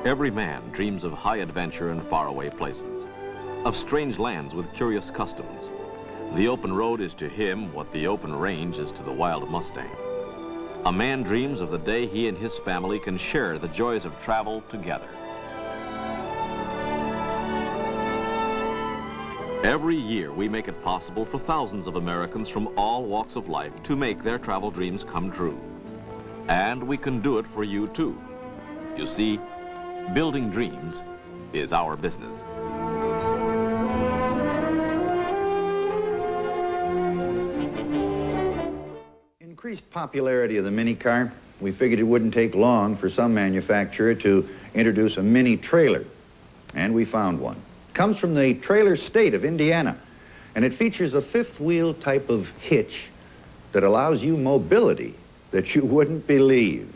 Every man dreams of high adventure and faraway places, of strange lands with curious customs. The open road is to him what the open range is to the wild Mustang. A man dreams of the day he and his family can share the joys of travel together. Every year we make it possible for thousands of Americans from all walks of life to make their travel dreams come true. And we can do it for you too. You see, building dreams is our business. Increased popularity of the mini car, we figured it wouldn't take long for some manufacturer to introduce a mini trailer, and we found one. It comes from the trailer state of Indiana, and it features a fifth wheel type of hitch that allows you mobility that you wouldn't believe.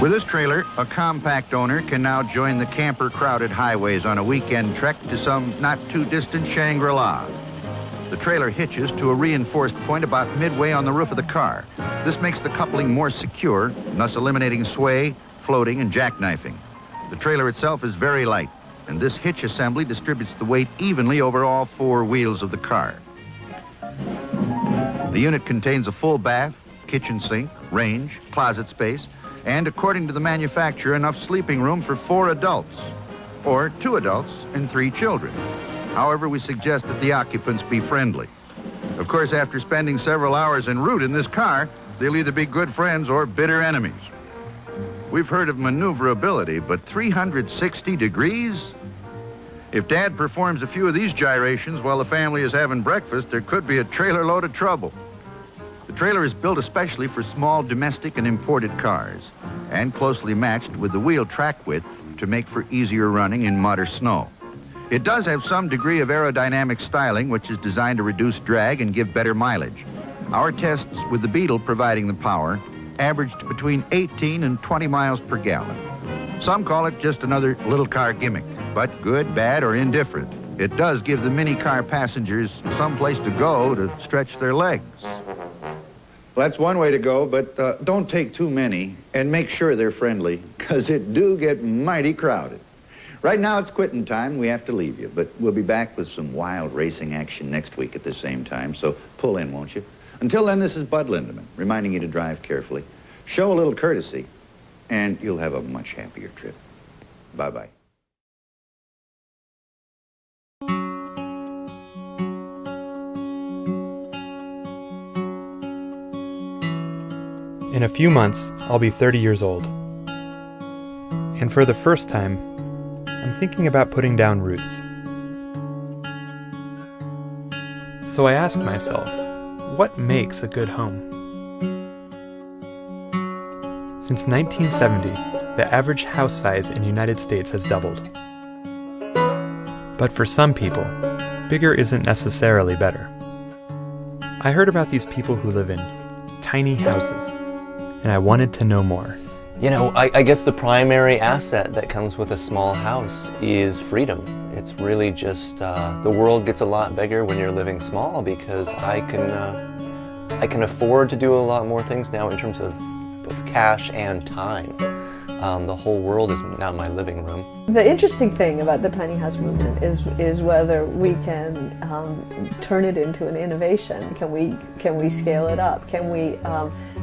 With this trailer, a compact owner can now join the camper-crowded highways on a weekend trek to some not-too-distant Shangri-La. The trailer hitches to a reinforced point about midway on the roof of the car. This makes the coupling more secure, thus eliminating sway, floating, and jackknifing. The trailer itself is very light, and this hitch assembly distributes the weight evenly over all four wheels of the car. The unit contains a full bath, kitchen sink, range, closet space, and according to the manufacturer, enough sleeping room for 4 adults, or 2 adults and 3 children. However, we suggest that the occupants be friendly. Of course, after spending several hours en route in this car, they'll either be good friends or bitter enemies. We've heard of maneuverability, but 360 degrees? If Dad performs a few of these gyrations while the family is having breakfast, there could be a trailer load of trouble. The trailer is built especially for small domestic and imported cars, and closely matched with the wheel track width to make for easier running in mud or snow. It does have some degree of aerodynamic styling, which is designed to reduce drag and give better mileage. Our tests with the Beetle providing the power averaged between 18 and 20 miles per gallon. Some call it just another little car gimmick, but good, bad, or indifferent, it does give the mini car passengers some place to go to stretch their legs. Well, that's one way to go, but don't take too many, and make sure they're friendly, because it do get mighty crowded. Right now it's quitting time. We have to leave you, but we'll be back with some wild racing action next week at the same time, so pull in, won't you? Until then, this is Bud Lindeman, reminding you to drive carefully, show a little courtesy, and you'll have a much happier trip. Bye-bye. In a few months, I'll be 30 years old. And for the first time, I'm thinking about putting down roots. So I ask myself, what makes a good home? Since 1970, the average house size in the United States has doubled. But for some people, bigger isn't necessarily better. I heard about these people who live in tiny houses, and I wanted to know more. You know, I guess the primary asset that comes with a small house is freedom. It's really just, the world gets a lot bigger when you're living small, because I can afford to do a lot more things now in terms of both cash and time. The whole world is now my living room. The interesting thing about the tiny house movement is whether we can turn it into an innovation. Can we scale it up? Can we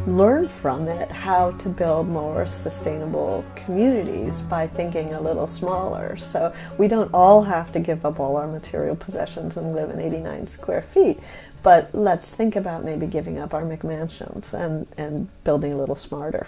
learn from it how to build more sustainable communities by thinking a little smaller? So we don't all have to give up all our material possessions and live in 89 square feet. But let's think about maybe giving up our McMansions and building a little smarter.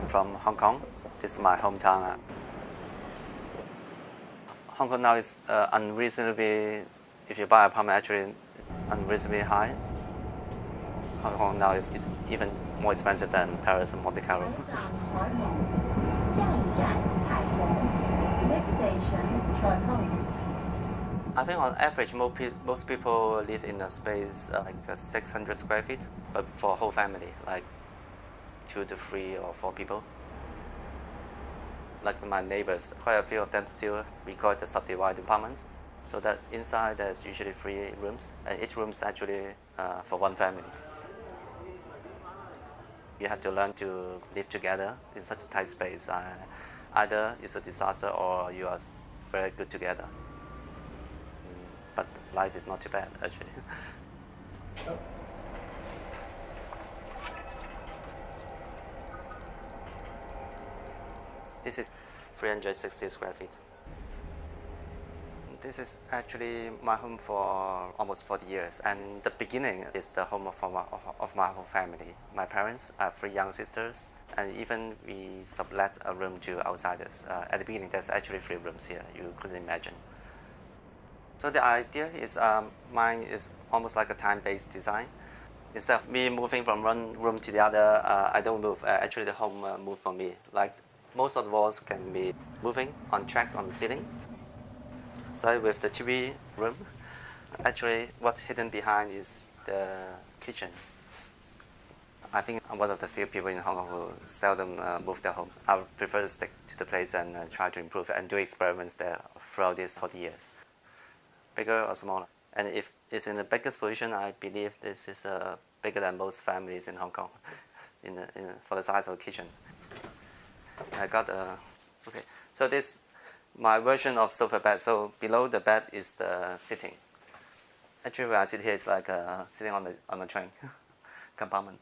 From Hong Kong. This is my hometown. Hong Kong now is unreasonably, if you buy an apartment, actually unreasonably high. Hong Kong now is even more expensive than Paris and Monte Carlo. I think on average, most people live in a space like 600 square feet, but for a whole family, like 2 to 3 or 4 people. Like my neighbors, quite a few of them still record the subdivided apartments. So that inside there's usually 3 rooms, and each room is actually for one family. You have to learn to live together in such a tight space. Either it's a disaster or you are very good together. But life is not too bad, actually. This is 360 square feet. This is actually my home for almost 40 years, and the beginning is the home of my whole family. My parents, I have 3 young sisters, and even we sublet a room to outsiders. At the beginning, there's actually 3 rooms here, you couldn't imagine. So the idea is, mine is almost like a time-based design. Instead of me moving from one room to the other, I don't move. Actually, the home moves for me. Like most of the walls can be moving on tracks on the ceiling. So with the TV room, actually what's hidden behind is the kitchen. I think I'm one of the few people in Hong Kong who seldom move their home. I would prefer to stick to the place and try to improve it and do experiments there throughout these 40 years. Bigger or smaller. And if it's in the biggest position, I believe this is bigger than most families in Hong Kong for the size of the kitchen. I got okay. So this my version of sofa bed. So below the bed is the sitting. Actually, where I sit here is like sitting on the train compartment.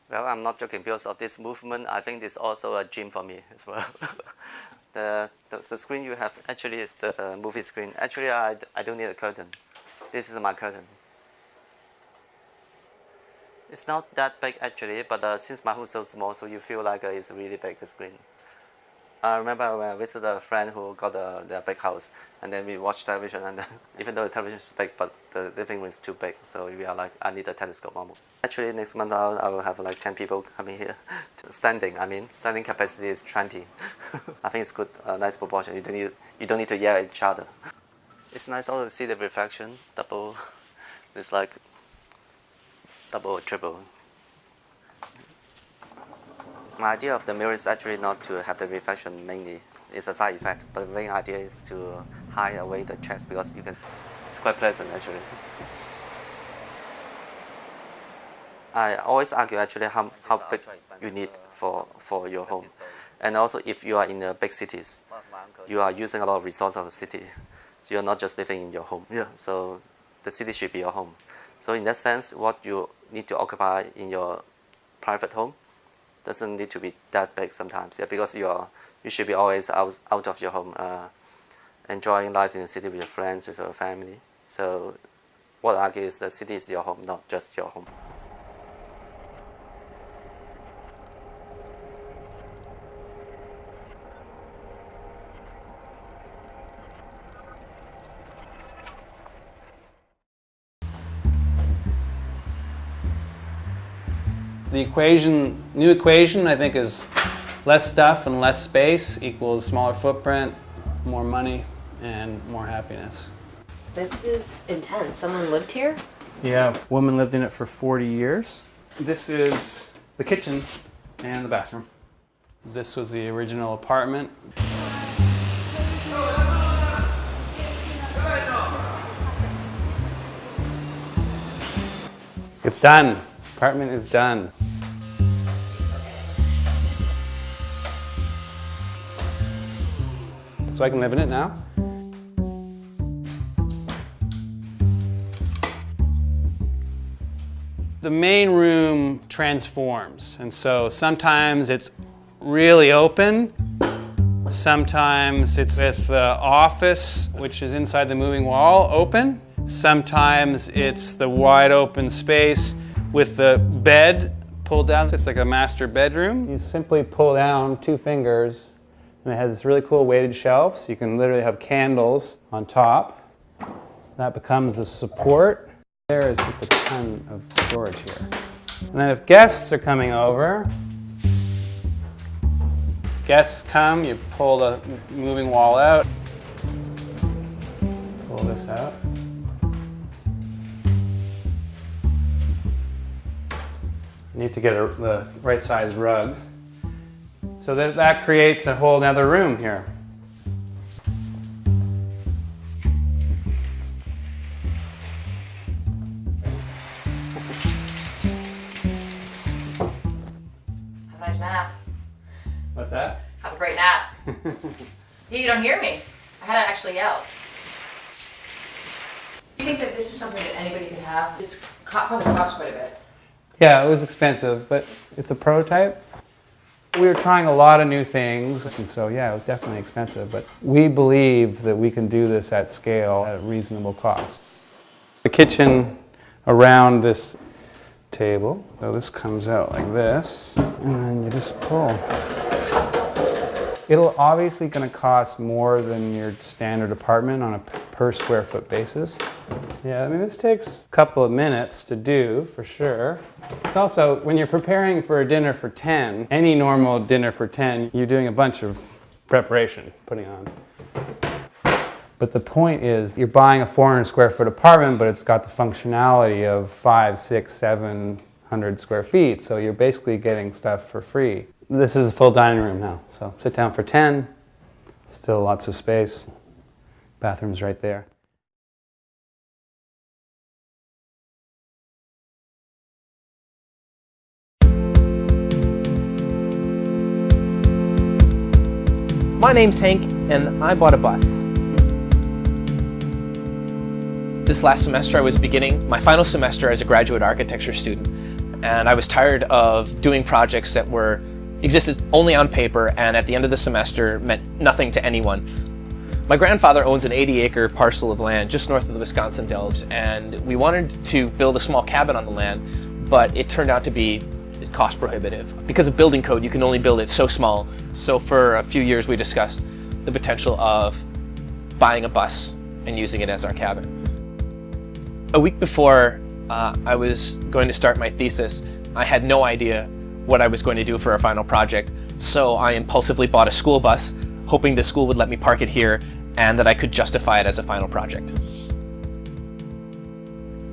Well, I'm not joking because of this movement. I think this is also a gym for me as well. The screen you have actually is the movie screen. Actually, I don't need a curtain. This is my curtain. It's not that big actually, but since my home is so small, so you feel like it's really big, the screen. I remember when I visited a friend who got their big house, and then we watched television, and even though the television is big, but the living room is too big, so we are like, I need a telescope almost. Actually, next month I will have like 10 people coming here. Standing capacity is 20. I think it's good, nice proportion. You don't need to yell at each other. It's nice also to see the reflection, double. It's like double or triple. My idea of the mirror is actually not to have the reflection mainly. It's a side effect, but the main idea is to hide away the tracks because it's quite pleasant actually. I always argue actually how big you need for your home. And also if you are in the big cities, you are using a lot of resources of the city. So you're not just living in your home. Yeah. So the city should be your home. So in that sense, what you need to occupy in your private home doesn't need to be that big sometimes. Yeah, because you should be always out of your home, enjoying life in the city with your friends, with your family. So what I argue is the city is your home, not just your home. The new equation, I think, is less stuff and less space equals smaller footprint, more money, and more happiness. This is intense. Someone lived here? Yeah, woman lived in it for 40 years. This is the kitchen and the bathroom. This was the original apartment. It's done. Apartment is done. So I can live in it now. The main room transforms, and so sometimes it's really open, Sometimes it's with the office, which is inside the moving wall, open. Sometimes it's the wide open space with the bed pulled down. So it's like a master bedroom. You simply pull down 2 fingers and it has this really cool weighted shelf, so you can literally have candles on top. That becomes the support. There is just a ton of storage here. And then if guests are coming over, guests come, you pull the moving wall out. Pull this out. You need to get the right size rug. So that creates a whole other room here. Have a nice nap. What's that? Have a great nap. You don't hear me. I had to actually yell. Do you think that this is something that anybody can have? It's probably cost quite a bit. Yeah, it was expensive, but it's a prototype. We were trying a lot of new things, and so yeah, it was definitely expensive, but we believe that we can do this at scale at a reasonable cost. The kitchen around this table, so this comes out like this, and then you just pull. It'll obviously going to cost more than your standard apartment on a per square foot basis. Yeah, I mean, this takes a couple of minutes to do, for sure. It's also, when you're preparing for a dinner for 10, any normal dinner for 10, you're doing a bunch of preparation, putting on. But the point is, you're buying a 400 square foot apartment, but it's got the functionality of 500, 600, 700 square feet, so you're basically getting stuff for free. This is a full dining room now, so sit down for 10, still lots of space, bathroom's right there. My name's Hank, and I bought a bus. This last semester I was beginning my final semester as a graduate architecture student, and I was tired of doing projects that existed only on paper and at the end of the semester meant nothing to anyone. My grandfather owns an 80-acre parcel of land just north of the Wisconsin Dells, and we wanted to build a small cabin on the land, but it turned out to be cost prohibitive. Because of building code, you can only build it so small. So for a few years we discussed the potential of buying a bus and using it as our cabin. A week before I was going to start my thesis, I had no idea what I was going to do for our final project, so I impulsively bought a school bus, hoping the school would let me park it here and that I could justify it as a final project.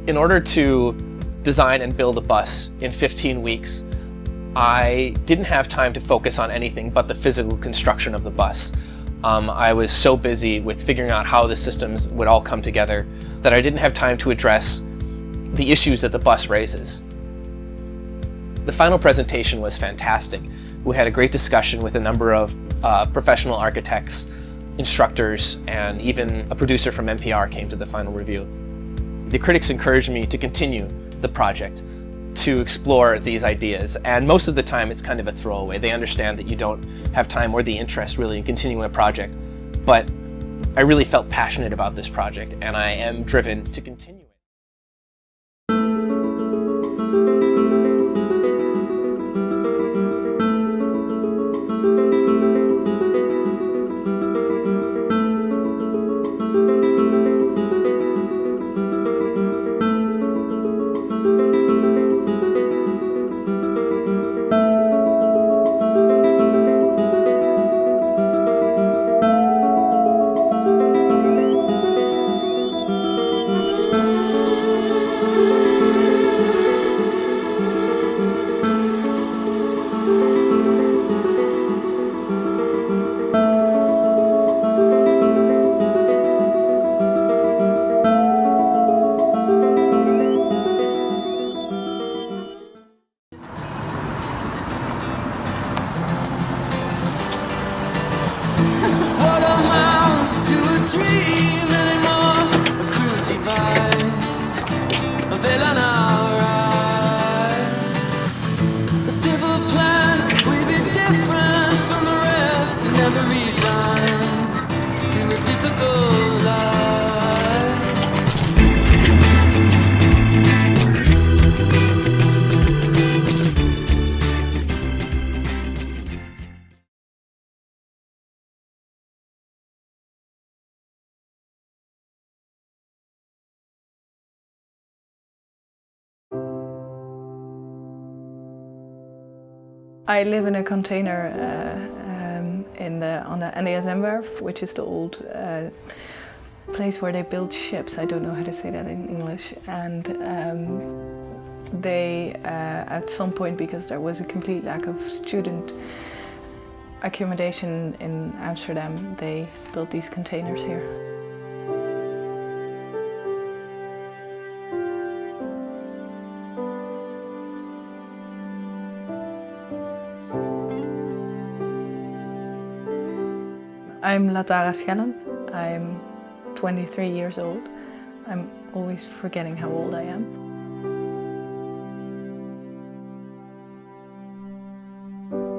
In order to design and build a bus in 15 weeks, I didn't have time to focus on anything but the physical construction of the bus. I was so busy with figuring out how the systems would all come together that I didn't have time to address the issues that the bus raises. The final presentation was fantastic. We had a great discussion with a number of professional architects, instructors, and even a producer from NPR came to the final review. The critics encouraged me to continue the project, to explore these ideas, and most of the time it's kind of a throwaway. They understand that you don't have time or the interest really in continuing a project, but I really felt passionate about this project and I am driven to continue it. I live in a container on the NDSM-werf, which is the old place where they build ships. I don't know how to say that in English. And they, at some point, because there was a complete lack of student accommodation in Amsterdam, they built these containers here. I'm Latara Schellen. I'm 23 years old. I'm always forgetting how old I am.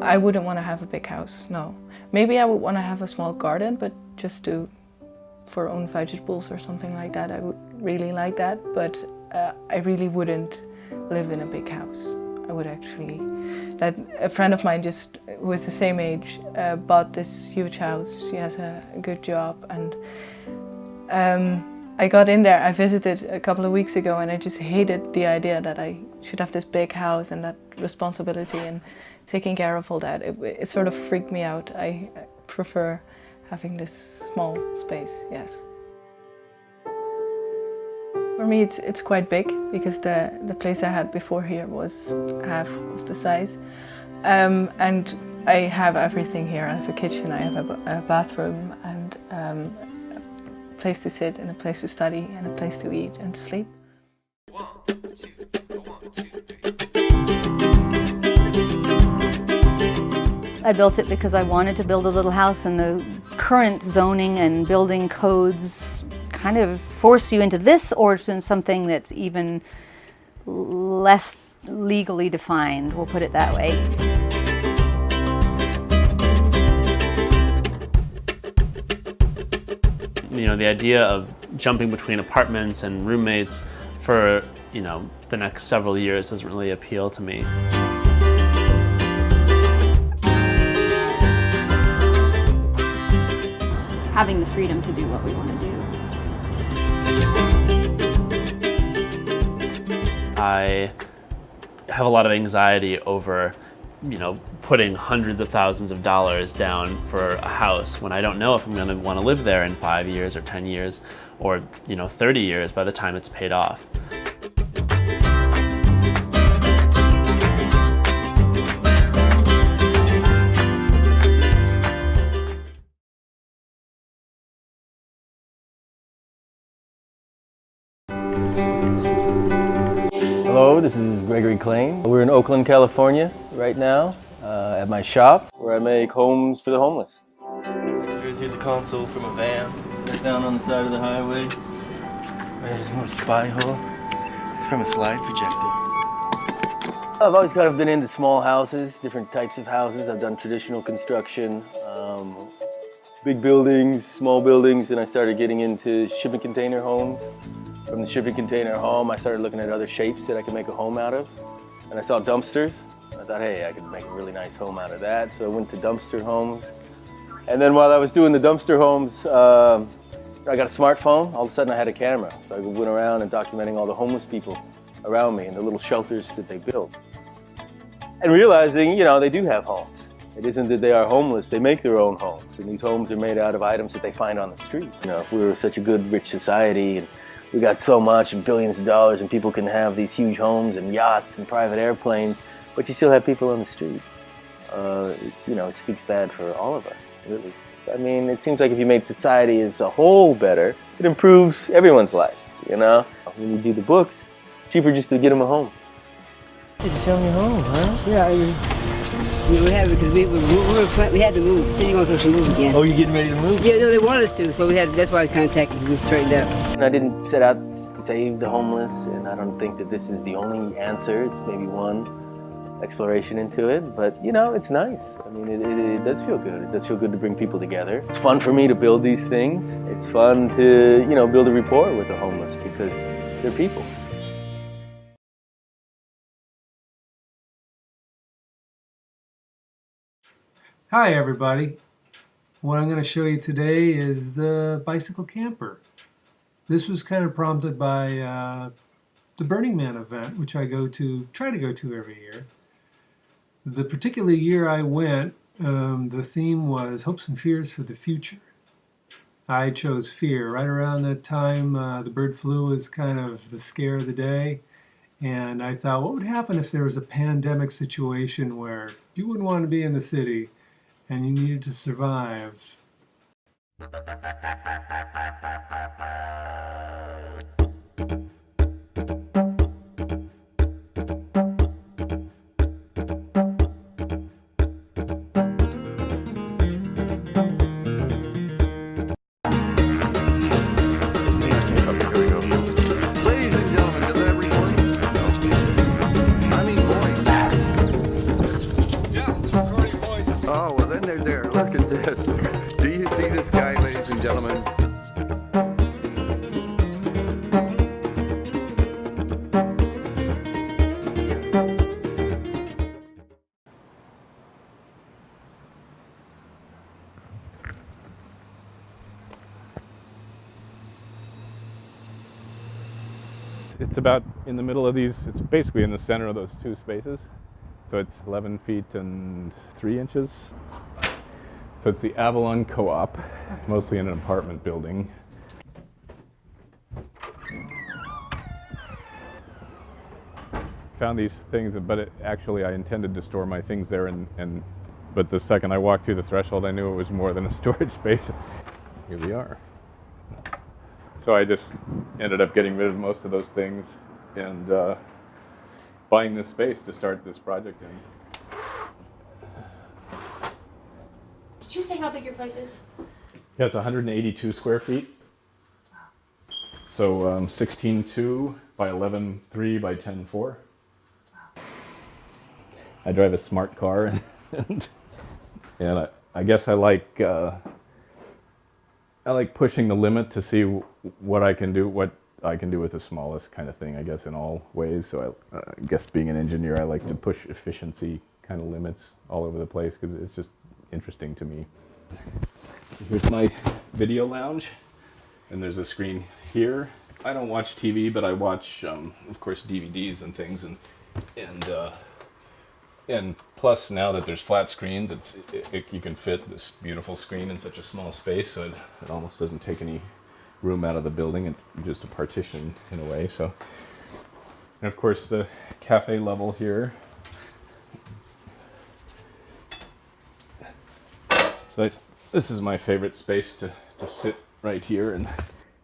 I wouldn't want to have a big house, no. Maybe I would want to have a small garden, but just for own vegetables or something like that. I would really like that, but I really wouldn't live in a big house. I would actually, a friend of mine just who was the same age bought this huge house. She has a good job, and I got in there. I visited a couple of weeks ago, and I just hated the idea that I should have this big house and that responsibility and taking care of all that. It sort of freaked me out. I prefer having this small space, yes. For me, it's quite big because the place I had before here was half of the size, and I have everything here. I have a kitchen, I have a bathroom, and a place to sit, and a place to study, and a place to eat and to sleep. 1, 2, 1, 2, 3. I built it because I wanted to build a little house, and the current zoning and building codes kind of force you into this or to something that's even less legally defined, we'll put it that way. You know, the idea of jumping between apartments and roommates for, you know, the next several years doesn't really appeal to me. Having the freedom to do what we want to do. I have a lot of anxiety over, you know, putting hundreds of thousands of dollars down for a house when I don't know if I'm going to want to live there in 5 years or 10 years or, you know, 30 years by the time it's paid off. Hello, this is Gregory Klain. We're in Oakland, California right now at my shop where I make homes for the homeless. Here's a console from a van I found on the side of the highway. There's more spy hole. It's from a slide projector. I've always kind of been into small houses, different types of houses. I've done traditional construction, big buildings, small buildings, and I started getting into shipping container homes. From the shipping container home, I started looking at other shapes that I could make a home out of. And I saw dumpsters. I thought, hey, I could make a really nice home out of that. So I went to dumpster homes. And then while I was doing the dumpster homes, I got a smartphone. All of a sudden I had a camera. So I went around and documenting all the homeless people around me and the little shelters that they built. And realizing, you know, they do have homes. It isn't that they are homeless, they make their own homes. And these homes are made out of items that they find on the street. You know, if we were such a good, rich society and we got so much and billions of dollars and people can have these huge homes and yachts and private airplanes, but you still have people on the street. You know, it speaks bad for all of us, really. I mean, it seems like if you made society as a whole better, it improves everyone's life, you know? When you do the books, it's cheaper just to get them a home. You just show me home, huh? Yeah, we have it because we had to move. The city wants us to move again. Oh, you getting ready to move? Yeah, no, they want us to, so that's why I contacted you. We straightened out. And I didn't set out to save the homeless, and I don't think that this is the only answer. It's maybe one exploration into it, but you know, it's nice. I mean, it does feel good. It does feel good to bring people together. It's fun for me to build these things. It's fun to, you know, build a rapport with the homeless because they're people. Hi everybody. What I'm going to show you today is the bicycle camper. This was kind of prompted by the Burning Man event, which I try to go to every year. The particular year I went, the theme was Hopes and Fears for the Future. I chose fear. Right around that time, the bird flu was kind of the scare of the day. And I thought, what would happen if there was a pandemic situation where you wouldn't want to be in the city and you needed to survive? Oh, well then they're there. Look at this. Do you see this guy, ladies and gentlemen? It's about in the middle of these, it's basically in the center of those two spaces. So it's 11 feet and 3 inches. So it's the Avalon Co-op, mostly in an apartment building. Found these things, but actually I intended to store my things there, but the second I walked through the threshold, I knew it was more than a storage space. Here we are. So I just ended up getting rid of most of those things and buying this space to start this project in. Did you say how big your place is? Yeah, it's 182 square feet. So 16.2 by 11.3 by 10.4. I drive a smart car, and I guess I like pushing the limit to see what I can do with the smallest kind of thing, I guess, in all ways. So I guess being an engineer, I like to push efficiency kind of limits all over the place because it's just interesting to me. So here's my video lounge, and there's a screen here. I don't watch TV, but I watch, of course, DVDs and things, and plus now that there's flat screens, you can fit this beautiful screen in such a small space, so it almost doesn't take any room out of the building. It's just a partition in a way. So, and of course the cafe level here. So this is my favorite space to sit right here, and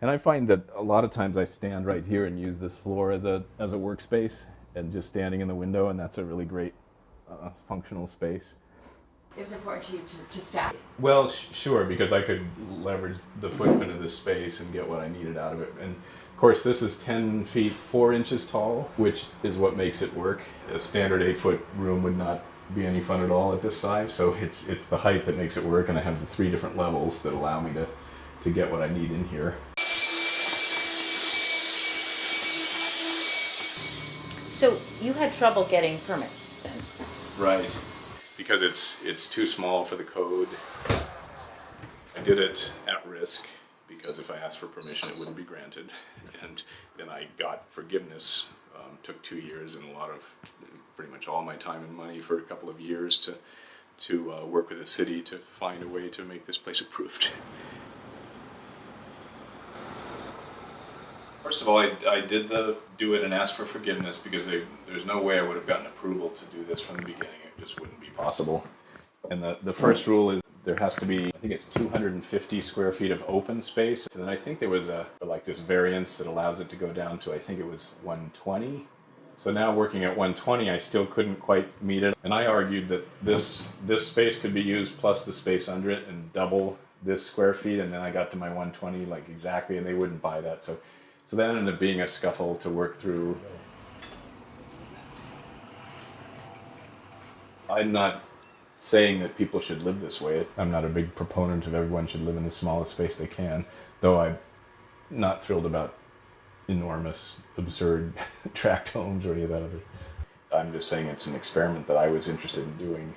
I find that a lot of times I stand right here and use this floor as a workspace, and just standing in the window, and that's a really great functional space. It was important to you to stack. Well, sure, because I could leverage the footprint of this space and get what I needed out of it. And of course, this is 10 feet 4 inches tall, which is what makes it work. A standard 8-foot room would not be any fun at all at this size. So it's the height that makes it work, and I have the 3 different levels that allow me to get what I need in here. So you had trouble getting permits then? Right, because it's too small for the code. I did it at risk because if I asked for permission, it wouldn't be granted. And then I got forgiveness. Took 2 years and pretty much all my time and money for a couple of years to work with the city to find a way to make this place approved. First of all, I did do it and ask for forgiveness because there's no way I would have gotten approval to do this from the beginning. It just wouldn't be possible. And the first rule is there has to be, I think it's 250 square feet of open space. And then I think there was this variance that allows it to go down to, I think it was 120. So now working at 120, I still couldn't quite meet it. And I argued that this space could be used plus the space under it and double this square feet. And then I got to my 120 like exactly, and they wouldn't buy that. So that ended up being a scuffle to work through. I'm not saying that people should live this way. I'm not a big proponent of everyone should live in the smallest space they can, though I'm not thrilled about enormous, absurd tract homes or any of that other. I'm just saying it's an experiment that I was interested in doing.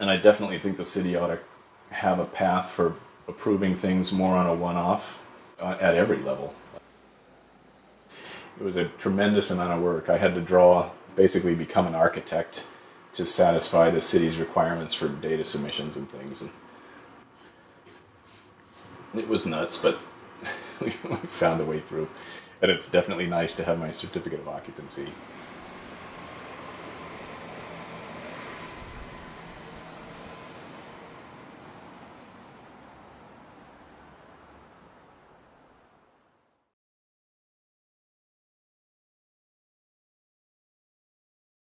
And I definitely think the city ought to have a path for approving things more on a one-off at every level. It was a tremendous amount of work. I had to draw basically become an architect to satisfy the city's requirements for data submissions and things. And it was nuts, but we found a way through. And it's definitely nice to have my certificate of occupancy